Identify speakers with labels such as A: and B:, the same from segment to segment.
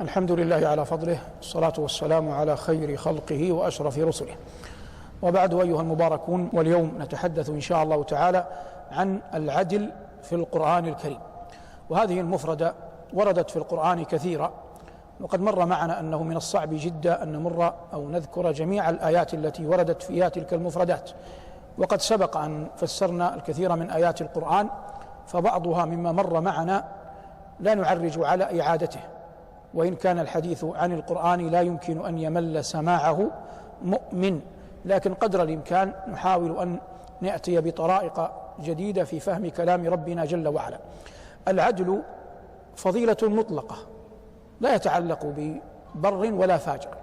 A: الحمد لله على فضله، الصلاة والسلام على خير خلقه وأشرف رسله، وبعد أيها المباركون. واليوم نتحدث إن شاء الله تعالى عن العدل في القرآن الكريم، وهذه المفردة وردت في القرآن كثيرا، وقد مر معنا أنه من الصعب جدا أن نمر أو نذكر جميع الآيات التي وردت فيها تلك المفردات، وقد سبق أن فسرنا الكثير من آيات القرآن، فبعضها مما مر معنا لا نعرج على إعادته، وإن كان الحديث عن القرآن لا يمكن أن يمل سماعه مؤمن، لكن قدر الإمكان نحاول أن نأتي بطرائق جديدة في فهم كلام ربنا جل وعلا. العدل فضيلة مطلقة لا يتعلق ببر ولا فاجر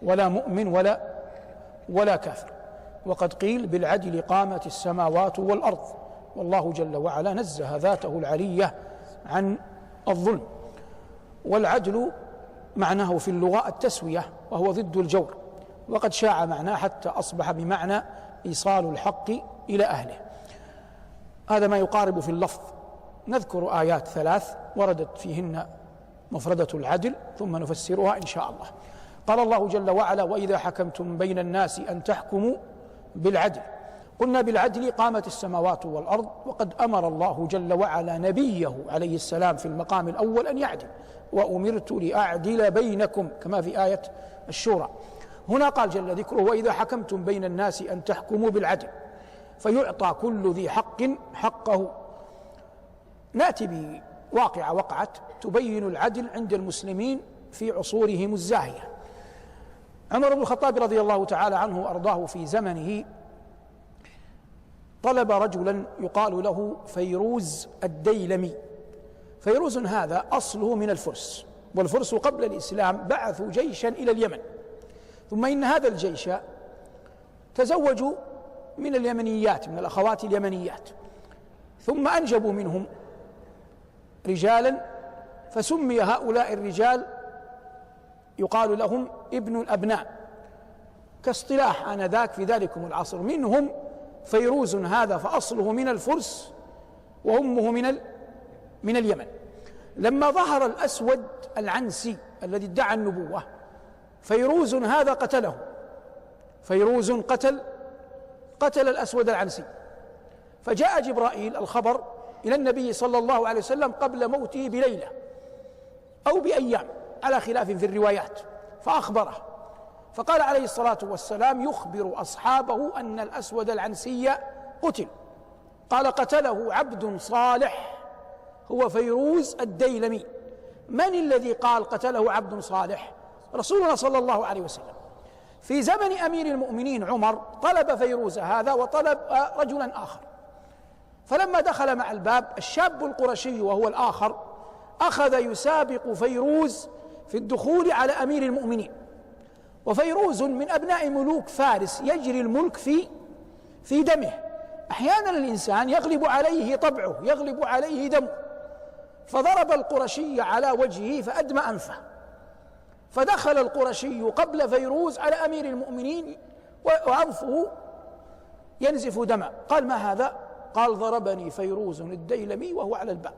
A: ولا مؤمن ولا كافر، وقد قيل بالعدل قامت السماوات والأرض، والله جل وعلا نزه ذاته العلية عن الظلم. والعدل معناه في اللغة التسوية، وهو ضد الجور، وقد شاع معناه حتى أصبح بمعنى إيصال الحق إلى أهله. هذا ما يقارب في اللفظ. نذكر آيات 3 وردت فيهن مفردة العدل ثم نفسرها إن شاء الله. قال الله جل وعلا: وإذا حكمتم بين الناس أن تحكموا بالعدل. قلنا بالعدل قامت السماوات والأرض، وقد أمر الله جل وعلا نبيه عليه السلام في المقام الأول أن يعدل: وأمرت لأعدل بينكم، كما في آية الشورى. هنا قال جل ذكره: وإذا حكمتم بين الناس أن تحكموا بالعدل، فيعطى كل ذي حق حقه. نأتي بواقعة وقعت تبين العدل عند المسلمين في عصورهم الزاهية. عمر بن الخطاب رضي الله تعالى عنه وأرضاه في زمنه طلب رجلا يقال له فيروز الديلمي. فيروز هذا أصله من الفرس، والفرس قبل الإسلام بعثوا جيشا إلى اليمن، ثم إن هذا الجيش تزوجوا من اليمنيات، من الأخوات اليمنيات، ثم أنجبوا منهم رجالا، فسمي هؤلاء الرجال يقال لهم ابن الأبناء، كاصطلاح آنذاك في ذلكم العصر. منهم فيروز هذا فأصله من الفرس وأمه من اليمن. لما ظهر الأسود العنسي الذي ادعى النبوة، فيروز هذا قتله. فيروز قتل الأسود العنسي، فجاء جبرائيل الخبر إلى النبي صلى الله عليه وسلم قبل موته بليلة أو بأيام على خلاف في الروايات، فأخبره، فقال عليه الصلاة والسلام يخبر أصحابه أن الأسود العنسي قتل. قال: قتله عبد صالح هو فيروز الديلمي. من الذي قال قتله عبد صالح؟ رسولنا صلى الله عليه وسلم. في زمن أمير المؤمنين عمر طلب فيروز هذا وطلب رجلا آخر، فلما دخل مع الباب الشاب القرشي وهو الآخر أخذ يسابق فيروز في الدخول على أمير المؤمنين. وفيروز من أبناء ملوك فارس، يجري الملك في دمه. أحيانا الإنسان يغلب عليه طبعه، يغلب عليه دمه، فضرب القرشي على وجهه فأدمى أنفه، فدخل القرشي قبل فيروز على أمير المؤمنين وأنفه ينزف دما. قال: ما هذا؟ قال: ضربني فيروز الديلمي وهو على الباب.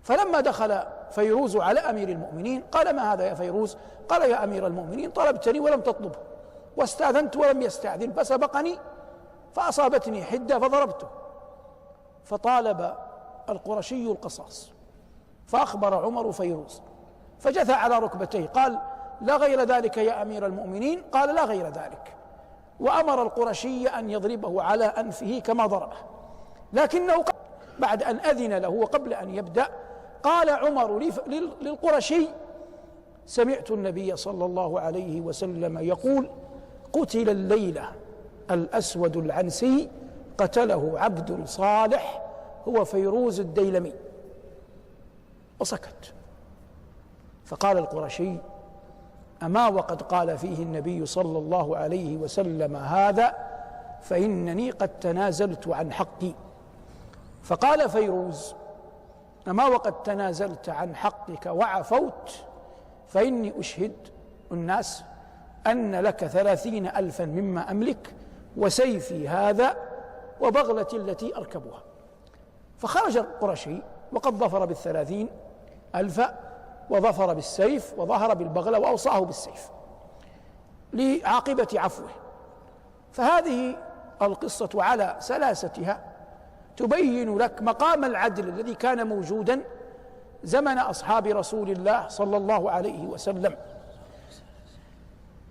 A: فلما دخل فيروز على أمير المؤمنين قال: ما هذا يا فيروز؟ قال: يا أمير المؤمنين، طلبتني ولم تطلبه، واستأذنت ولم يستأذن، فسبقني فأصابتني حدة فضربته. فطالب القرشي القصاص، فأخبر عمر فيروز، فجثى على ركبتيه قال: لا غير ذلك يا أمير المؤمنين؟ قال: لا غير ذلك. وأمر القرشي أن يضربه على أنفه كما ضربه، لكنه بعد أن أذن له وقبل أن يبدأ قال عمر للقرشي: سمعت النبي صلى الله عليه وسلم يقول: قتل الليلة الأسود العنسي، قتله عبد صالح هو فيروز الديلمي. وسكت. فقال القرشي: أما وقد قال فيه النبي صلى الله عليه وسلم هذا، فإنني قد تنازلت عن حقي. فقال فيروز: أما وقد تنازلت عن حقك وعفوت، فإني أشهد الناس أن لك 30,000 مما أملك، وسيفي هذا وبغلتي التي أركبها. فخرج القرشي وقد ظفر 30,000 وظفر بالسيف وظهر بالبغلة وأوصاه بالسيف لعاقبة عفوه. فهذه القصة على سلاستها تبين لك مقام العدل الذي كان موجودا زمن أصحاب رسول الله صلى الله عليه وسلم.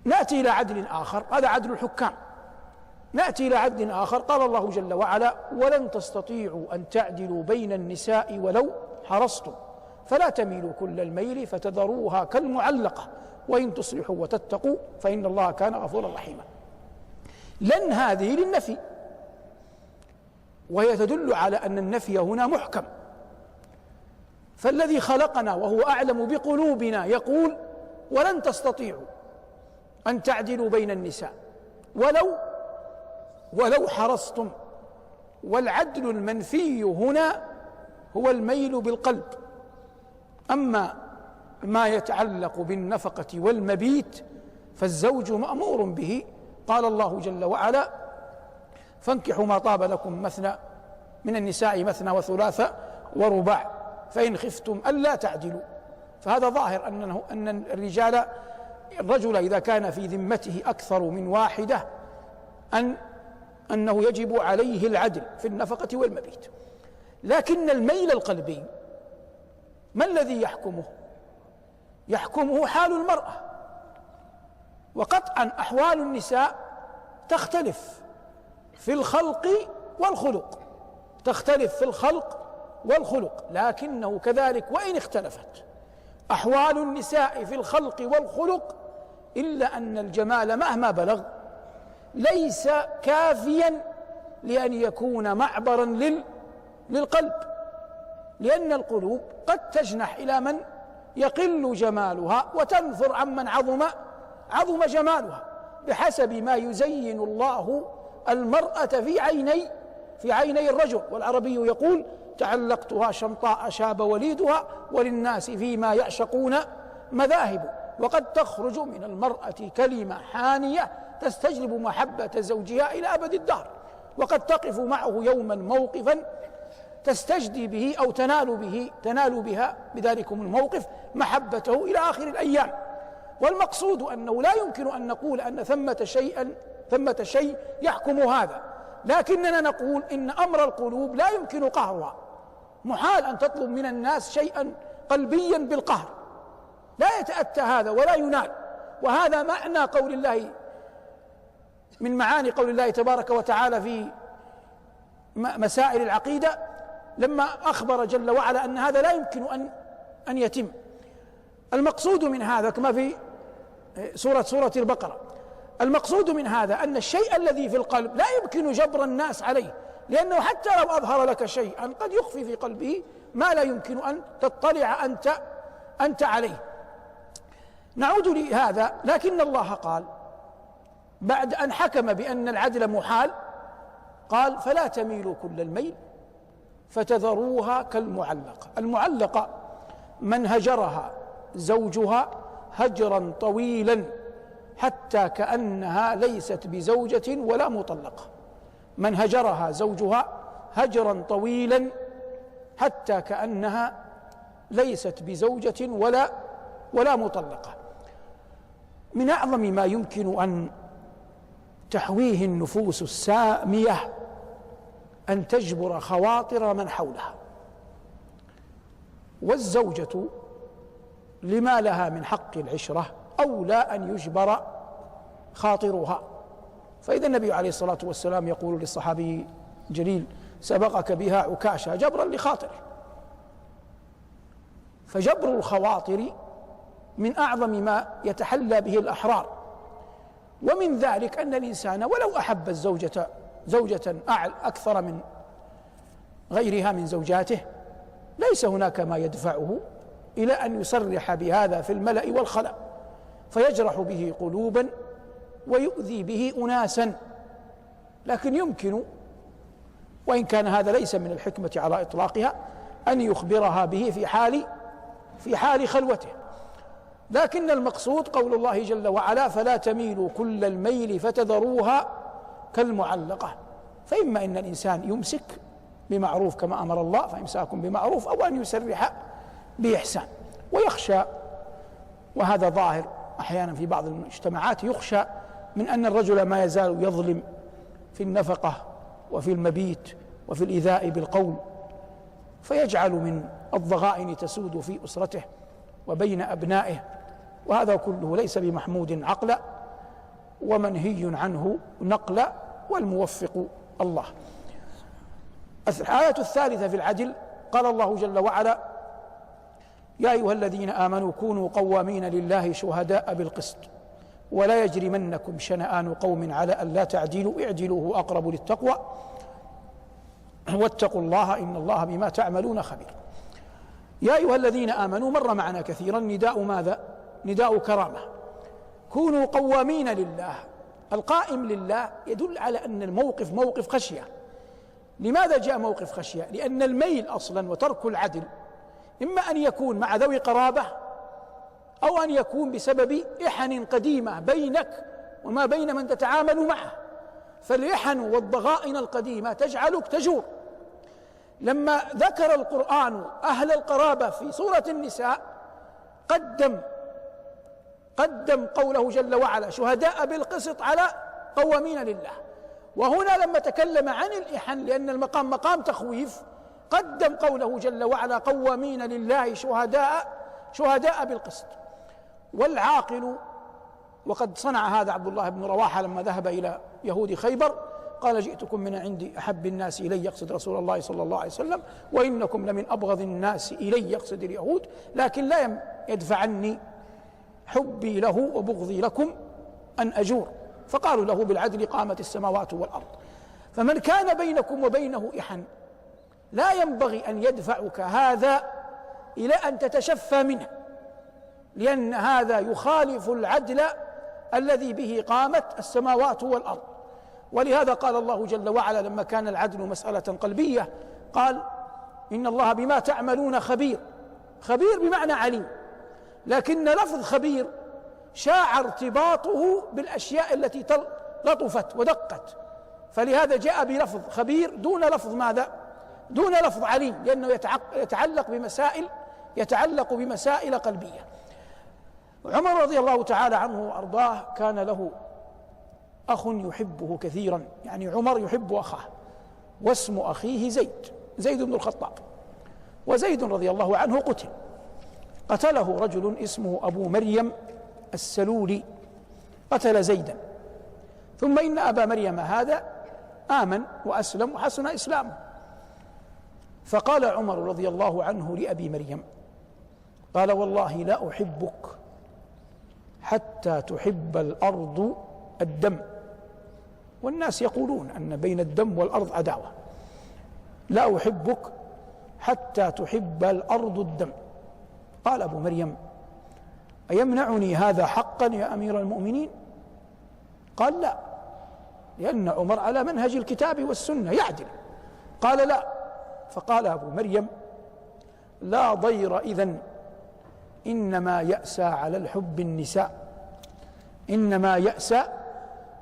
A: نأتي إلى عدل آخر، هذا عدل الحكام. نأتي إلى عدل آخر، قال الله جل وعلا: ولن تستطيعوا أن تعدلوا بين النساء ولو حرصتم فلا تميلوا كل الميل فتذروها كالمعلقة وإن تصلحوا وتتقوا فإن الله كان غفورا رحيما. لن هذه للنفي، وهي تدل على أن النفي هنا محكم. فالذي خلقنا وهو أعلم بقلوبنا يقول: ولن تستطيعوا أن تعدلوا بين النساء ولو حرصتم. والعدل المنفي هنا هو الميل بالقلب. أما ما يتعلق بالنفقة والمبيت فالزوج مأمور به. قال الله جل وعلا: فانكحوا ما طاب لكم مثنى من النساء مثنى وثلاث ورباع فإن خفتم ألا تعدلوا. فهذا ظاهر أن الرجل إذا كان في ذمته أكثر من واحدة أنه يجب عليه العدل في النفقة والمبيت. لكن الميل القلبي ما الذي يحكمه؟ يحكمه حال المرأة. وقطعا أحوال النساء تختلف في الخلق والخلق، تختلف في الخلق والخلق، لكنه كذلك وإن اختلفت أحوال النساء في الخلق والخلق إلا أن الجمال مهما بلغ ليس كافيا لأن يكون معبرا للقلب، لأن القلوب قد تجنح إلى من يقل جمالها وتنفر عمن عظم جمالها بحسب ما يزين الله المرأة في عيني الرجل. والعربي يقول: تعلقتها شمطاء شاب وليدها وللناس فيما يعشقون مذاهب. وقد تخرج من المرأة كلمة حانية تستجلب محبة زوجها إلى أبد الدهر، وقد تقف معه يوما موقفا تستجدي به أو تنال بها بذلكم الموقف محبته إلى آخر الأيام. والمقصود أنه لا يمكن أن نقول أن ثمة شيء يحكم هذا، لكننا نقول إن أمر القلوب لا يمكن قهرها. محال أن تطلب من الناس شيئا قلبيا بالقهر، لا يتأتى هذا ولا ينال. وهذا معنى قول الله، من معاني قول الله تبارك وتعالى في مسائل العقيدة لما أخبر جل وعلا أن هذا لا يمكن أن يتم. المقصود من هذا كما في سورة البقرة، المقصود من هذا أن الشيء الذي في القلب لا يمكن جبر الناس عليه، لأنه حتى لو أظهر لك شيئا قد يخفي في قلبه ما لا يمكن أن تطلع أنت عليه. نعود لهذا، لكن الله قال بعد أن حكم بأن العدل محال قال: فلا تميلوا كل الميل فتذروها كالمعلقة. المعلقة من هجرها زوجها هجرا طويلا حتى كأنها ليست بزوجة ولا مطلقة. من هجرها زوجها هجرا طويلا حتى كأنها ليست بزوجة ولا مطلقة. من أعظم ما يمكن أن تحويه النفوس السامية أن تجبر خواطر من حولها. والزوجة لما لها من حق العشرة أولى أن يجبر خاطرها. فإذا النبي عليه الصلاة والسلام يقول للصحابي الجليل: سبقك بها عكاشة جبرا لخاطره. فجبر الخواطر من أعظم ما يتحلى به الأحرار. ومن ذلك أن الإنسان ولو أحب زوجة أكثر من غيرها من زوجاته ليس هناك ما يدفعه إلى أن يصرح بهذا في الملأ والخلاء، فيجرح به قلوبا ويؤذي به أناسا. لكن يمكن، وإن كان هذا ليس من الحكمة على إطلاقها، أن يخبرها به في حال خلوته. لكن المقصود قول الله جل وعلا: فلا تميلوا كل الميل فتذروها كالمعلقة. فإما أن الإنسان يمسك بمعروف كما أمر الله فإمساك بمعروف، أو أن يسرح بإحسان. ويخشى، وهذا ظاهر أحيانا في بعض المجتمعات، يخشى من أن الرجل ما يزال يظلم في النفقة وفي المبيت وفي الإيذاء بالقول، فيجعل من الضغائن تسود في أسرته وبين أبنائه، وهذا كله ليس بمحمود عقلا ومنهي عنه نقلا، والموفق الله. الآية الثالثة في العدل، قال الله جل وعلا: يا أيها الذين آمنوا كونوا قوامين لله شهداء بالقسط ولا يجرمنكم شنآن قوم على ألا تعدلوا اعدلوا هو أقرب للتقوى واتقوا الله إن الله بما تعملون خبير. يا أيها الذين آمنوا مر معنا كثيرا، نداء ماذا؟ نداء كرامة. كونوا قوامين لله. القائم لله يدل على أن الموقف موقف خشية. لماذا جاء موقف خشية؟ لأن الميل أصلا وترك العدل إما أن يكون مع ذوي قرابة أو أن يكون بسبب إحن قديمة بينك وما بين من تتعامل معه، فالإحن والضغائن القديمة تجعلك تجور. لما ذكر القرآن أهل القرابة في سورة النساء قدم قوله جل وعلا شهداء بالقسط على قوامين لله، وهنا لما تكلم عن الإحن لأن المقام مقام تخويف قدم قوله جل وعلا قوامين لله شهداء بالقسط. والعاقل، وقد صنع هذا عبد الله بن رواحة لما ذهب إلى يهود خيبر، قال جئتكم من عند أحب الناس إلي، يقصد رسول الله صلى الله عليه وسلم، وإنكم لمن أبغض الناس إلي، يقصد اليهود، لكن لا يدفعني حبي له وبغضي لكم أن أجور. فقالوا له بالعدل قامت السماوات والأرض. فمن كان بينكم وبينه إحن لا ينبغي أن يدفعك هذا إلى أن تتشفى منه، لأن هذا يخالف العدل الذي به قامت السماوات والأرض. ولهذا قال الله جل وعلا لما كان العدل مسألة قلبية قال إن الله بما تعملون خبير. خبير بمعنى عليم، لكن لفظ خبير شاع ارتباطه بالأشياء التي لطفت ودقت، فلهذا جاء بلفظ خبير دون لفظ ماذا؟ دون لفظ عليم، لأنه يتعلق بمسائل قلبية. عمر رضي الله تعالى عنه وأرضاه كان له أخ يحبه كثيرا، يعني عمر يحب أخاه، واسم أخيه زيد بن الخطاب. وزيد رضي الله عنه قتله رجل اسمه أبو مريم السلولي، قتل زيدا، ثم إن أبا مريم هذا آمن وأسلم وحسن إسلامه. فقال عمر رضي الله عنه لأبي مريم، قال والله لا أحبك حتى تحب الأرض الدم. والناس يقولون أن بين الدم والأرض عداوة. لا أحبك حتى تحب الأرض الدم. قال أبو مريم أيمنعني هذا حقا يا أمير المؤمنين؟ قال لا، لأن عمر على منهج الكتاب والسنة يعدل. قال لا. فقال أبو مريم لا ضير إذن، إنما يأسى على الحب النساء، إنما يأسى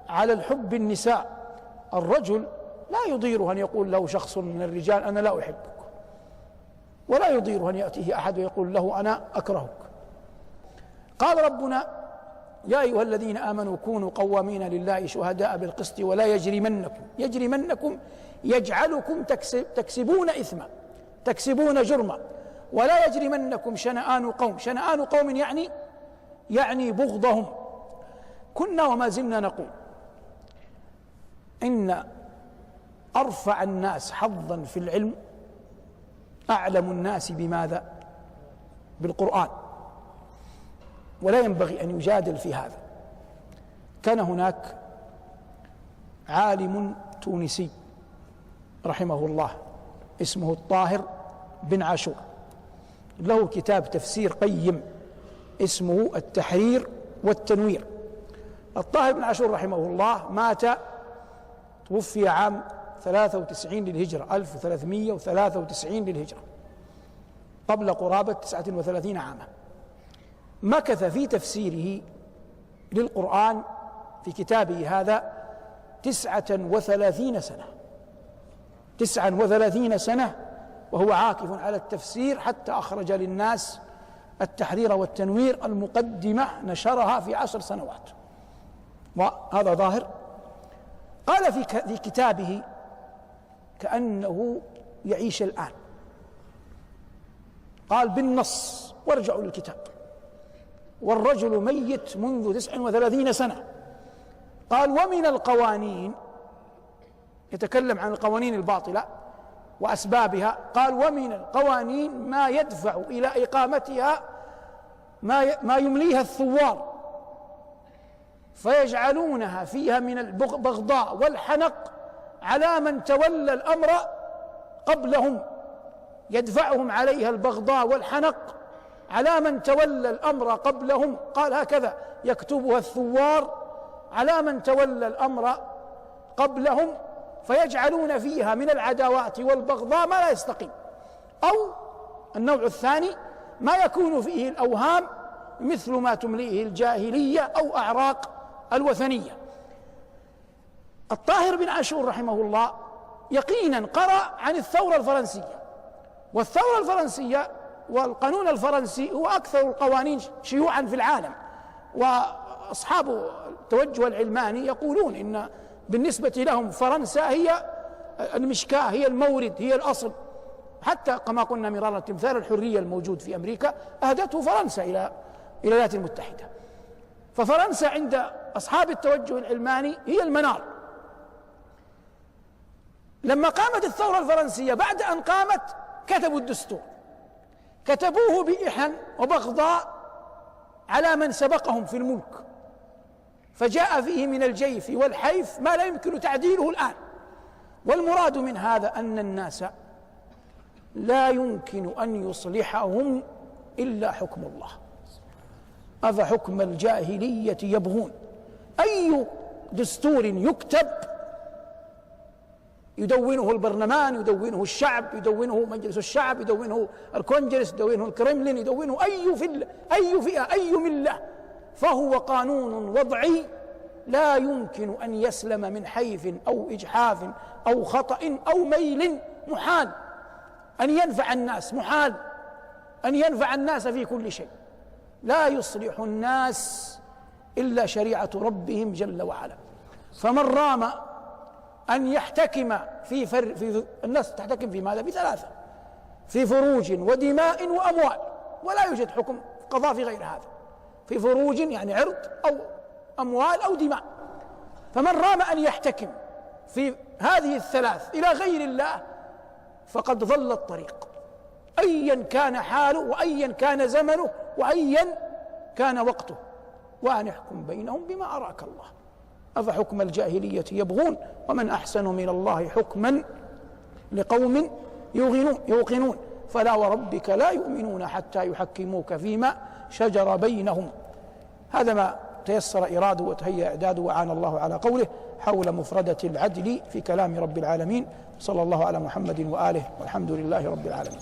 A: على الحب النساء. الرجل لا يضيره أن يقول له شخص من الرجال أنا لا أحبك، ولا يضيره أن يأتيه أحد ويقول له أنا أكرهك. قال ربنا يا أيها الذين آمنوا كونوا قوامين لله شهداء بالقسط ولا يجرمنكم يجعلكم تكسبون إثما، تكسبون جرما، ولا يجرمنكم شنآن قوم يعني بغضهم. كنا وما زلنا نقول إن أرفع الناس حظا في العلم أعلم الناس بماذا؟ بالقرآن، ولا ينبغي أن يجادل في هذا. كان هناك عالم تونسي رحمه الله اسمه الطاهر بن عاشور، له كتاب تفسير قيم اسمه التحرير والتنوير. الطاهر بن عاشور رحمه الله مات، توفي عام 93 للهجرة، 1393 للهجرة، قبل قرابة 39 عاما. مكث في تفسيره للقرآن في كتابه هذا 39 سنة، 39 سنة وهو عاكف على التفسير، حتى أخرج للناس التحرير والتنوير المقدمة نشرها في 10 سنوات، وهذا ظاهر. قال في كتابه كأنه يعيش الآن، قال بالنص، وارجعوا للكتاب: والرجل ميت منذ 39 سنة. قال: ومن القوانين، يتكلم عن القوانين الباطلة وأسبابها، قال: ومن القوانين ما يدفع إلى إقامتها ما يمليها الثوار، فيجعلونها فيها من البغضاء والحنق على من تولى الأمر قبلهم، يدفعهم عليها البغضاء والحنق على من تولى الأمر قبلهم. قال: هكذا يكتبها الثوار على من تولى الأمر قبلهم، فيجعلون فيها من العداوات والبغضاء ما لا يستقيم. أو النوع الثاني ما يكون فيه الأوهام مثل ما تمليه الجاهلية أو أعراق الوثنية. الطاهر بن عاشور رحمه الله يقينا قرأ عن الثورة الفرنسية، والثورة الفرنسية والقانون الفرنسي هو أكثر القوانين شيوعا في العالم، وأصحاب التوجه العلماني يقولون إن بالنسبة لهم فرنسا هي المشكاة، هي المورد، هي الأصل. حتى كما قلنا مرارا تمثال الحرية الموجود في أمريكا أهدته فرنسا إلى الولايات المتحدة. ففرنسا عند أصحاب التوجه العلماني هي المنار. لما قامت الثورة الفرنسية، بعد أن قامت كتبوا الدستور، كتبوه بإحن وبغضاء على من سبقهم في الملك، فجاء فيه من الجيف والحيف ما لا يمكن تعديله الآن. والمراد من هذا أن الناس لا يمكن أن يصلحهم إلا حكم الله، أفحكم الجاهلية يبغون. أي دستور يكتب يدونه البرلمان، يدونه الشعب، يدونه مجلس الشعب، يدونه الكونجرس، يدونه الكرملين، يدونه أي فئة، أي ملة، فهو قانون وضعي لا يمكن أن يسلم من حيف أو إجحاف أو خطأ أو ميل. محال أن ينفع الناس، محال أن ينفع الناس في كل شيء. لا يصلح الناس إلا شريعة ربهم جل وعلا. فمن رام أن يحتكم في الناس تحتكم في ماذا؟ بثلاثة: في فروج ودماء وأموال، ولا يوجد حكم قضاء في غير هذا. في فروج يعني عرض أو أموال أو دماء. فمن رام أن يحتكم في هذه الثلاث إلى غير الله فقد ضل الطريق، أيا كان حاله وأيا كان زمنه وأيا كان وقته. وأن يحكم بينهم بما أراك الله، أفحكم الجاهلية يبغون ومن أحسن من الله حكما لقوم يوقنون. فلا وربك لا يؤمنون حتى يحكموك فيما شجر بينهم. هذا ما تيسر إراده وتهيأ إعداده، وعان الله على قوله حول مفردة العدل في كلام رب العالمين. صلى الله على محمد وآله، والحمد لله رب العالمين.